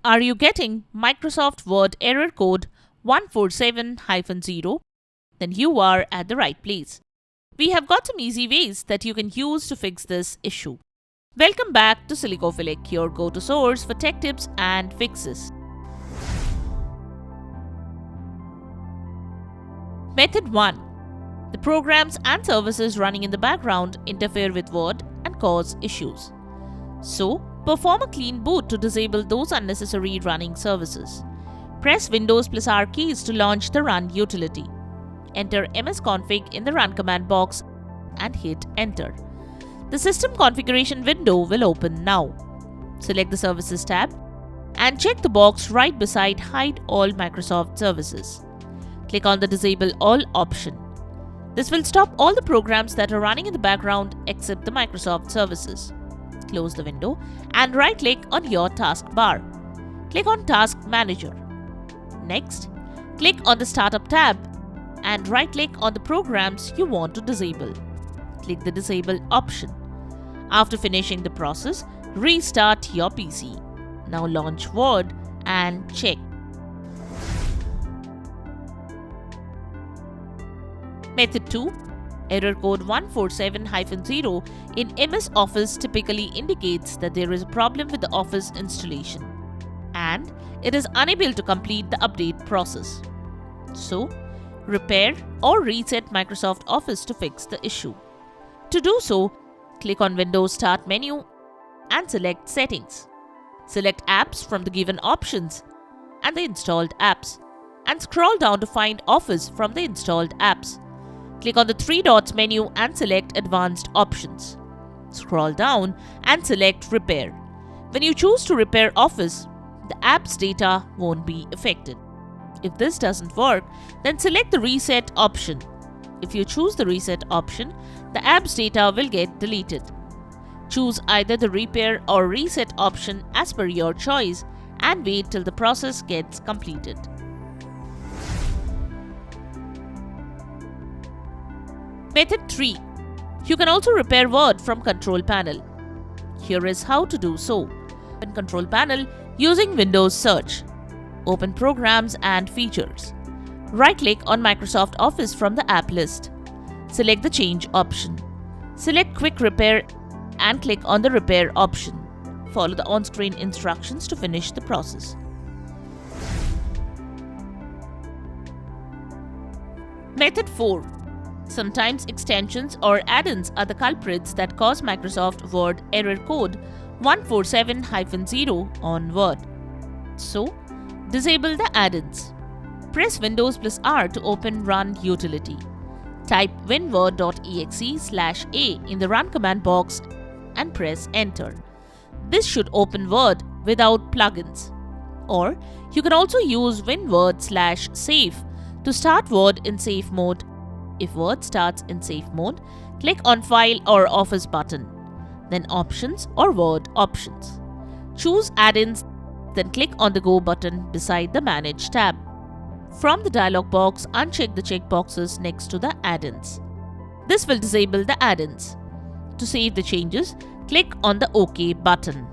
Are you getting Microsoft Word error code 147-0? Then you are at the right place. We have got some easy ways that you can use to fix this issue. Welcome back to Silicophilic, your go-to source for tech tips and fixes. Method 1. The programs and services running in the background interfere with Word and cause issues. So, perform a clean boot to disable those unnecessary running services. Press Windows plus R keys to launch the Run utility. Enter msconfig in the Run command box and hit Enter. The system configuration window will open now. Select the Services tab and check the box right beside Hide All Microsoft Services. Click on the Disable All option. This will stop all the programs that are running in the background except the Microsoft services. Close the window and right-click on your taskbar. Click on Task Manager. Next, click on the Startup tab and right-click on the programs you want to disable. Click the Disable option. After finishing the process, restart your PC. Now launch Word and check. Method 2. Error code 147-0 in MS Office typically indicates that there is a problem with the Office installation and it is unable to complete the update process. So, repair or reset Microsoft Office to fix the issue. To do so, click on Windows Start menu and select Settings. Select Apps from the given options and the installed apps and scroll down to find Office from the installed apps. Click on the three dots menu and select Advanced Options. Scroll down and select Repair. When you choose to repair Office, the app's data won't be affected. If this doesn't work, then select the Reset option. If you choose the Reset option, the app's data will get deleted. Choose either the Repair or Reset option as per your choice and wait till the process gets completed. Method 3. You can also repair Word from Control Panel. Here is how to do so. Open Control Panel using Windows Search. Open Programs and Features. Right-click on Microsoft Office from the app list. Select the Change option. Select Quick Repair and click on the Repair option. Follow the on-screen instructions to finish the process. Method 4. Sometimes extensions or add-ins are the culprits that cause Microsoft Word error code 147-0 on Word. So, disable the add-ins. Press Windows plus R to open Run utility. Type winword.exe/a in the Run command box and press Enter. This should open Word without plugins. Or, you can also use winword/safe to start Word in safe mode. If Word starts in safe mode, click on File or Office button, then Options or Word options. Choose Add-ins, then click on the Go button beside the Manage tab. From the dialog box, uncheck the checkboxes next to the add-ins. This will disable the add-ins. To save the changes, click on the OK button.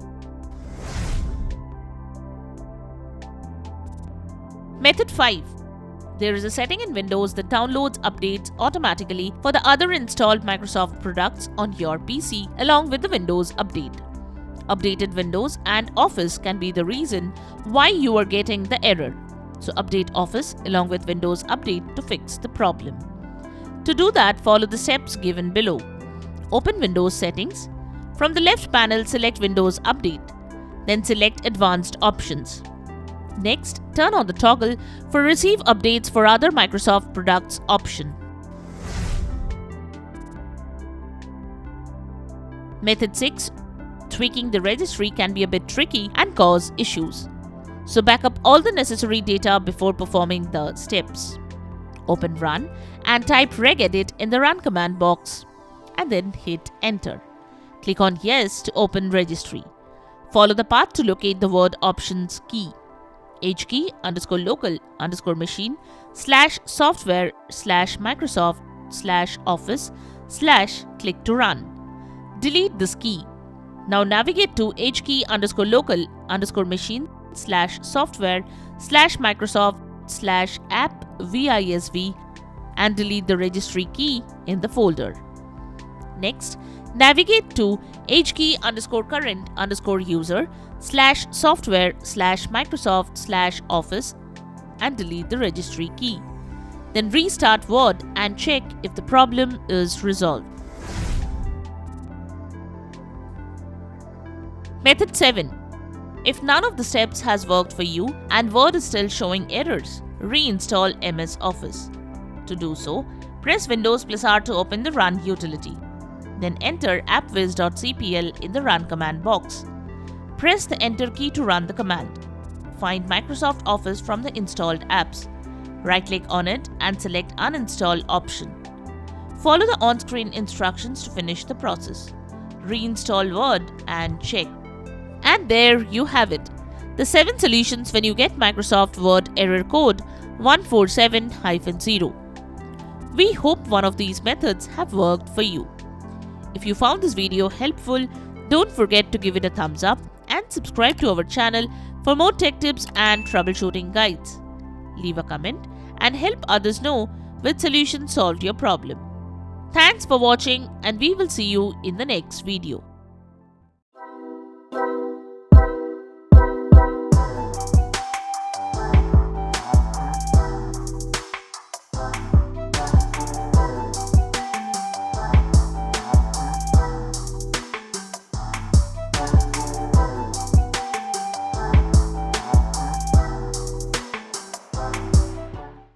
Method 5. There is a setting in Windows that downloads updates automatically for the other installed Microsoft products on your PC along with the Windows update. Updated Windows and Office can be the reason why you are getting the error. So update Office along with Windows Update to fix the problem. To do that, follow the steps given below. Open Windows Settings. From the left panel, select Windows Update. Then select Advanced Options. Next, turn on the toggle for Receive Updates for Other Microsoft Products option. Method 6. Tweaking the registry can be a bit tricky and cause issues. So back up all the necessary data before performing the steps. Open Run and type regedit in the Run command box and then hit Enter. Click on Yes to open registry. Follow the path to locate the Word options key. hkey_local_machine/software/Microsoft/Office/click to run. Delete this key. Now navigate to hkey_local_machine microsoft/software/app/visv and delete the registry key in the folder. Next, navigate to hkey_current_user/software/microsoft/office and delete the registry key. Then restart Word and check if the problem is resolved. Method 7. If none of the steps has worked for you and Word is still showing errors, reinstall MS Office. To do so, press Windows +R to open the Run utility. Then enter appwiz.cpl in the Run command box. Press the Enter key to run the command. Find Microsoft Office from the installed apps. Right-click on it and select Uninstall option. Follow the on-screen instructions to finish the process. Reinstall Word and check. And there you have it, the 7 solutions when you get Microsoft Word error code 147-0. We hope one of these methods have worked for you. If you found this video helpful, don't forget to give it a thumbs up and subscribe to our channel for more tech tips and troubleshooting guides. Leave a comment and help others know which solution solved your problem. Thanks for watching and we will see you in the next video.